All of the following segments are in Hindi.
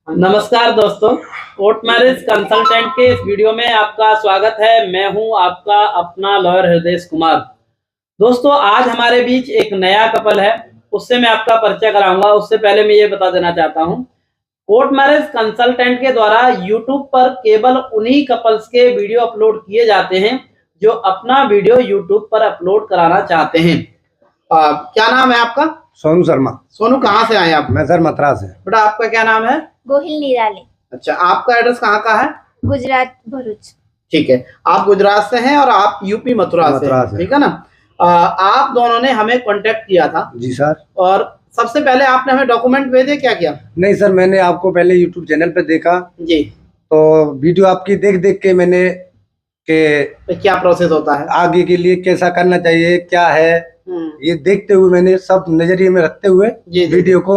नमस्कार दोस्तों, कोर्ट मैरिज कंसल्टेंट के इस वीडियो में आपका स्वागत है। मैं हूं आपका अपना लॉयर हृदय कुमार। दोस्तों, आज हमारे बीच एक नया कपल है, उससे मैं आपका परिचय कराऊंगा। उससे पहले मैं ये बता देना चाहता हूं, कोर्ट मैरिज कंसल्टेंट के द्वारा यूट्यूब पर केवल उन्हीं कपल्स के वीडियो अपलोड किए जाते हैं जो अपना वीडियो यूट्यूब पर अपलोड कराना चाहते हैं। क्या नाम है आपका? सोनू शर्मा। सोनू, कहाँ से आए आप? मैं सर मथुरा से। बेटा, आपका क्या नाम है? गोहिल निराले। अच्छा, आपका एड्रेस कहाँ का है? गुजरात, भरूच। ठीक है, आप गुजरात से हैं और आप यूपी मथुरा से, ठीक है ना। आप दोनों ने हमें कांटेक्ट किया था। जी सर। और सबसे पहले आपने हमें डॉक्यूमेंट भेजे, क्या किया? नहीं सर, मैंने आपको पहले यूट्यूब चैनल पे देखा जी, तो वीडियो आपकी देख देख के मैंने तो क्या प्रोसेस होता है, आगे के लिए कैसा करना चाहिए, क्या है, ये देखते हुए मैंने सब नजरिए में रखते हुए वीडियो को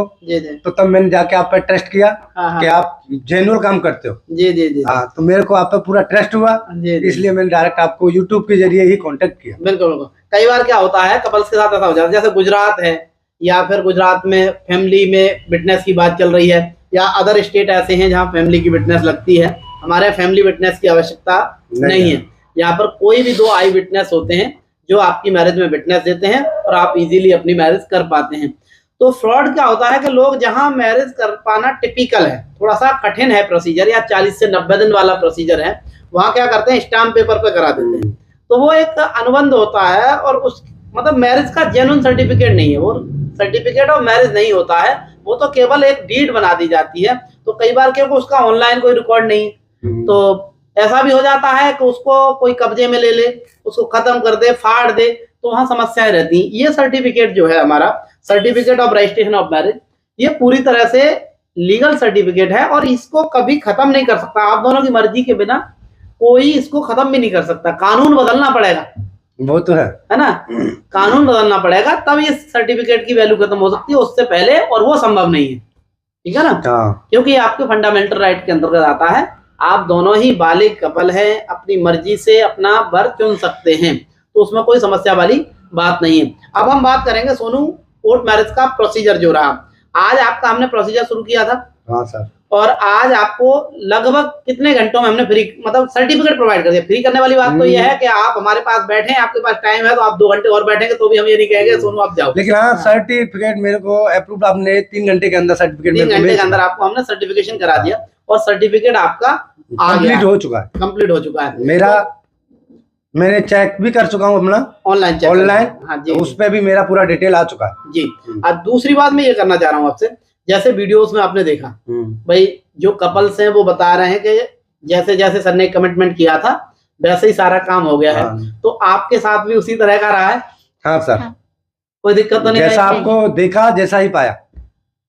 तो तब मैंने जाके आप पर ट्रस्ट किया कि आप जेन्युइन काम करते हो। जी जी जी। हाँ, तो मेरे को आप पर पूरा ट्रस्ट हुआ, इसलिए मैंने डायरेक्ट आपको यूट्यूब के जरिए ही कांटेक्ट किया। बिल्कुल बिल्कुल। कई बार क्या होता है, कपल्स के साथ ऐसा हो जाता है, जैसे गुजरात है या फिर गुजरात में फैमिली में विटनेस की बात चल रही है, या अदर स्टेट ऐसे हैं जहाँ फैमिली की विटनेस लगती है। हमारे फैमिली विटनेस की आवश्यकता नहीं है। यहाँ पर कोई भी दो आई विटनेस होते हैं जो आपकी मैरिज में विटनेस देते हैं और आप इजीली अपनी मैरिज कर पाते हैं। तो फ्रॉड क्या होता है कि लोग जहां मैरिज कर पाना टिपिकल है, थोड़ा सा कठिन है प्रोसीजर, या 40 से 90 दिन वाला प्रोसीजर है, वहां क्या करते हैं, स्टाम्प पेपर पे करा देते हैं। तो वो एक अनुबंध होता है और उस मतलब मैरिज का जेन्युइन सर्टिफिकेट नहीं है, वो सर्टिफिकेट ऑफ मैरिज नहीं होता है, वो तो केवल एक डीड बना दी जाती है। तो कई बार क्योंकि उसका ऑनलाइन कोई रिकॉर्ड नहीं, तो ऐसा भी हो जाता है कि उसको कोई कब्जे में ले ले, उसको खत्म कर दे, फाड़ दे, तो वहां समस्याएं रहती हैं। ये सर्टिफिकेट जो है हमारा certificate of registration of marriage, ये पूरी तरह से लीगल सर्टिफिकेट है और इसको कभी खत्म नहीं कर सकता। आप दोनों की मर्जी के बिना कोई इसको खत्म भी नहीं कर सकता। कानून बदलना पड़ेगा, वो तो है ना, कानून बदलना पड़ेगा, तब ये सर्टिफिकेट की वैल्यू खत्म हो सकती है, उससे पहले और वो संभव नहीं है, ठीक है ना। क्योंकि आपके फंडामेंटल राइट के अंतर्गत आता है। आप दोनों ही बालिग कपल हैं, अपनी मर्जी से अपना वर चुन सकते हैं, तो उसमें कोई समस्या वाली बात नहीं है। अब हम बात करेंगे सोनू, कोर्ट मैरिज का प्रोसीजर जो रहा, आज आपका हमने प्रोसीजर शुरू किया था। हाँ सर। और आज आपको लगभग कितने घंटों में हमने फ्री मतलब सर्टिफिकेट प्रोवाइड कर दिया। फ्री करने वाली बात तो यह है कि आप हमारे पास बैठे, आपके पास टाइम है तो आप 2 घंटे और बैठेंगे तो भी हम ये नहीं कहेंगे सोनू आप जाओ। लेकिन हाँ, सर्टिफिकेट मेरे को अप्रूव आपने 3 घंटे के अंदर सर्टिफिकेट 3 घंटे के अंदर आपको हमने सर्टिफिकेशन करा दिया और सर्टिफिकेट आपका कंप्लीट हो चुका है। कंप्लीट हो चुका है। मेरा मैंने चेक भी कर चुका हूँ अपना ऑनलाइन चेक। हाँ जी, उस पे भी मेरा पूरा डिटेल आ चुका है जी। अब दूसरी बात मैं ये करना चाह रहा हूँ आपसे, जैसे वीडियोस में आपने देखा भाई, जो कपल्स हैं वो बता रहे हैं कि जैसे जैसे सर ने कमिटमेंट किया था वैसे ही सारा काम हो गया है। तो आपके साथ भी उसी तरह का रहा है? हाँ सर। कोई दिक्कत तो नहीं? जैसा आपको देखा जैसा ही पाया,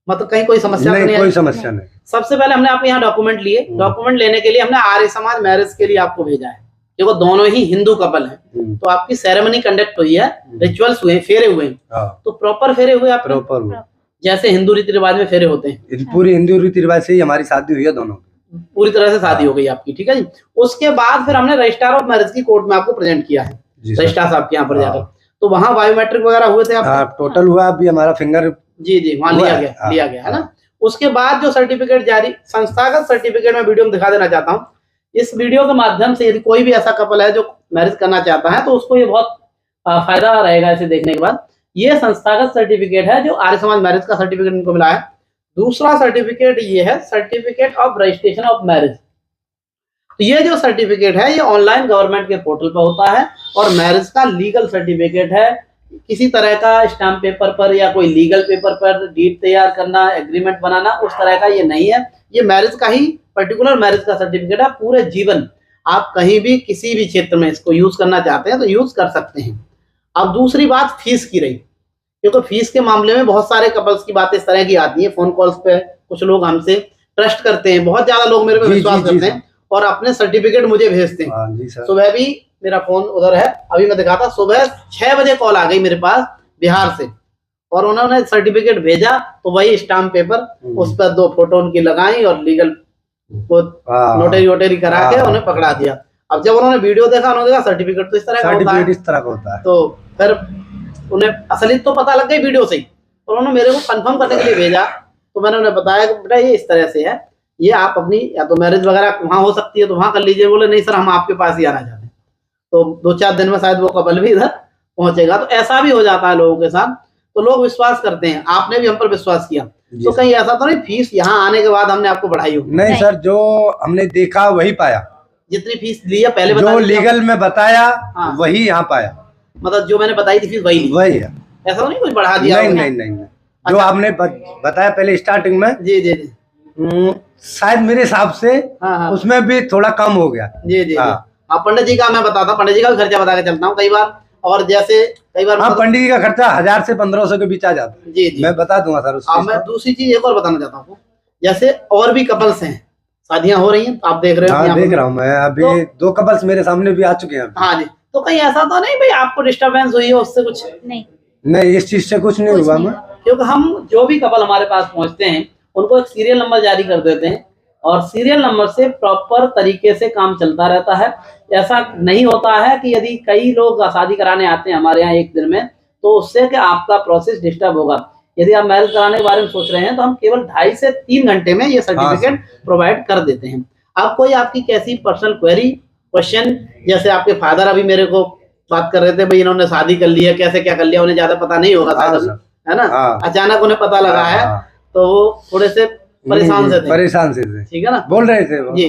मतलब कहीं कोई समस्या नहीं? कोई समस्या नहीं। सबसे पहले हमने आपके यहाँ डॉक्यूमेंट लिए। डॉक्यूमेंट लेने के लिए हमने आर्य समाज मैरिज के लिए आपको भेजा है। देखो, दोनों ही हिंदू कपल हैं, तो आपकी सेरेमनी कंडक्ट हुई है, रिचुअल्स हुए, फेरे हुए, तो प्रॉपर फेरे हुए आप? प्रॉपर, जैसे हिंदू रीति रिवाज में फेरे होते हैं। पूरी हिंदू रीति रिवाज से ही हमारी शादी हुई है, दोनों पूरी तरह से शादी हो गई आपकी, ठीक है जी। उसके बाद फिर हमने रजिस्ट्रार ऑफ मैरिज की कोर्ट में आपको प्रेजेंट किया है, रजिस्ट्रार साहब के यहाँ पर जाकर। तो वहाँ बायोमेट्रिक वगैरह हुए थे आप? टोटल हुआ अभी हमारा फिंगर, जी जी, वहाँ लिया गया है ना। उसके बाद जो सर्टिफिकेट जारी, संस्थागत सर्टिफिकेट में वीडियो में दिखा देना चाहता हूँ। इस वीडियो के माध्यम से यदि कोई भी ऐसा कपल है जो मैरिज करना चाहता है तो उसको ये बहुत फायदा रहेगा इसे देखने के बाद। ये संस्थागत सर्टिफिकेट है जो आर्य समाज मैरिज का सर्टिफिकेट इनको मिला है। दूसरा सर्टिफिकेट ये है certificate of registration of marriage. तो ये जो सर्टिफिकेट है ये ऑनलाइन गवर्नमेंट के पोर्टल पर होता है और मैरिज का लीगल सर्टिफिकेट है। किसी तरह का स्टाम्प पेपर पर या कोई लीगल पेपर पर डीड तैयार करना, एग्रीमेंट बनाना, उस तरह का ये नहीं है। ये मैरिज का ही पर्टिकुलर मैरिज का सर्टिफिकेट है। पूरे जीवन आप कहीं भी किसी भी क्षेत्र में इसको यूज करना चाहते हैं तो यूज कर सकते हैं। अब दूसरी बात फीस की रही, क्योंकि फीस के मामले में बहुत सारे कपल्स की बातें इस तरह की आती है फोन कॉल्स पे। कुछ लोग हमसे ट्रस्ट करते हैं, बहुत ज्यादा लोग मेरे पे विश्वास करते हैं और अपने सर्टिफिकेट मुझे भेजते हैं। सुबह भी मेरा फोन उधर है, अभी मैं दिखाता, सुबह 6 बजे कॉल आ गई मेरे पास बिहार से और उन्होंने सर्टिफिकेट भेजा तो वही स्टाम्प पेपर, उस पर 2 फोटो उनकी लगाई और लीगल को नोटरी करा के उन्हें पकड़ा दिया। अब जब उन्होंने वीडियो देखा, उन्होंने देखा सर्टिफिकेट तो इस तरह का होता है। तो फिर उन्हें असलियत तो पता लग गई वीडियो से ही, और उन्होंने मेरे को कंफर्म करने के लिए भेजा। तो मैंने उन्हें बताया कि बेटा ये इस तरह से है, ये आप अपनी या तो मैरिज वगैरह वहां हो सकती है तो वहां कर लीजिए। बोले नहीं सर हम आपके पास ही आना चाहते हैं, तो 2-4 दिन में शायद वो कपल भी इधर पहुंचेगा। तो ऐसा भी हो जाता है लोगों के साथ, तो लोग विश्वास करते हैं। आपने भी हम पर विश्वास किया, तो कहीं ऐसा तो नहीं फीस यहाँ आने के बाद हमने आपको बढ़ाई हो? नहीं सर, जो हमने देखा वही पाया, जितनी फीस ली है पहले जो लीगल में बताया वही यहाँ पाया। मतलब जो मैंने बताई थी फीस वही ली? वही है, ऐसा तो नहीं कुछ बढ़ा दिया? नहीं। जो आपने बताया पहले स्टार्टिंग में, जी शायद मेरे हिसाब से उसमें भी थोड़ा कम हो गया। जी पंडित जी का मैं बताता, पंडित जी का खर्चा बता के चलता हूँ कई बार। और जैसे कई बार पंडित जी का खर्चा 1000 से 1500 के बीच आ जाता है। जी मैं बता दूंगा सर। मैं दूसरी चीज एक और बताना चाहता हूँ, जैसे और भी कपल्स हैं, शादियां हो रही हैं, आप देख रहे हो? देख रहा हूँ मैं, अभी 2 कपल्स मेरे सामने भी आ चुके हैं। हाँ जी, तो कहीं ऐसा तो नहीं भाई आपको डिस्टर्बेंस हुई है उससे? कुछ नहीं, इस चीज से कुछ नहीं हुआ मैं, क्योंकि हम जो भी कपल हमारे पास पहुंचते हैं उनको एक सीरियल नंबर जारी कर देते हैं और सीरियल नंबर से प्रॉपर तरीके से काम चलता रहता है। ऐसा नहीं होता है कि यदि कई लोग शादी कराने आते हैं हमारे यहाँ एक दिन में, तो उससे कि आपका प्रोसेस डिस्टर्ब होगा। यदि आप मैरिज कराने के बारे में सोच रहे हैं तो हम केवल 2.5 से 3 घंटे में ये सर्टिफिकेट प्रोवाइड कर देते हैं। अब कोई आपकी कैसी पर्सनल क्वेरी, क्वेश्चन, जैसे आपके फादर अभी मेरे को बात कर रहे थे, भाई इन्होंने शादी कर ली है, कैसे क्या कर लिया, उन्हें ज्यादा पता नहीं होगा शायद, है ना? अचानक उन्हें पता लगा है तो वो थोड़े से परेशान से थे, ठीक है ना? बोल रहे थे जी।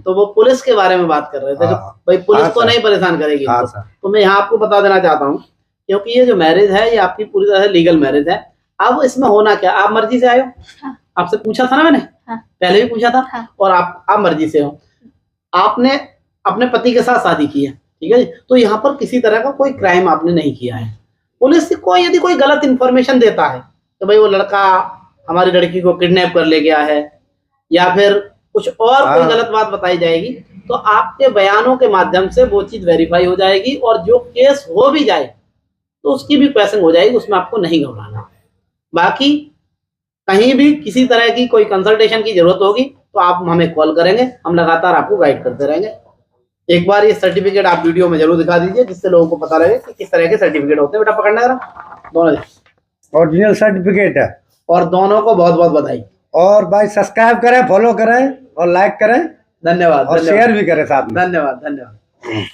तो वो पुलिस के बारे में बात कर रहे थे, भाई पुलिस तो नहीं परेशान करेगी। तो मैं यहाँ आपको बता देना चाहता हूँ, क्योंकि ये जो मैरिज है ये आपकी पूरी तरह से लीगल मैरिज है। अब इसमें होना क्या, आप मर्जी से आए हो, आपसे पूछा था ना मैंने, पहले भी पूछा था, और आप मर्जी से हो, आपने अपने पति के साथ शादी की है, ठीक है जी। तो यहाँ पर किसी तरह का कोई क्राइम आपने नहीं किया है। पुलिस को यदि कोई गलत इंफॉर्मेशन देता है तो भाई वो लड़का हमारी लड़की को किडनैप कर ले गया है या फिर कुछ और कोई गलत बात बताई जाएगी, तो आपके बयानों के माध्यम से वो चीज वेरीफाई हो जाएगी और जो केस हो भी जाए तो उसकी भी प्रोसेसिंग हो जाएगी, उसमें आपको नहीं घबराना। बाकी कहीं भी किसी तरह की कोई कंसल्टेशन की जरूरत होगी तो आप हमें कॉल करेंगे, हम लगातार आपको गाइड करते रहेंगे। एक बार ये सर्टिफिकेट आप वीडियो में जरूर दिखा दीजिए, जिससे लोगों को पता लगे कि किस तरह के सर्टिफिकेट होते हैं। बेटा पकड़ना जरा, दोनों ओरिजिनल सर्टिफिकेट है, और दोनों को बहुत बहुत बधाई। और भाई सब्सक्राइब करें, फॉलो करें और लाइक करें। धन्यवाद, और शेयर भी करें साथ में। धन्यवाद।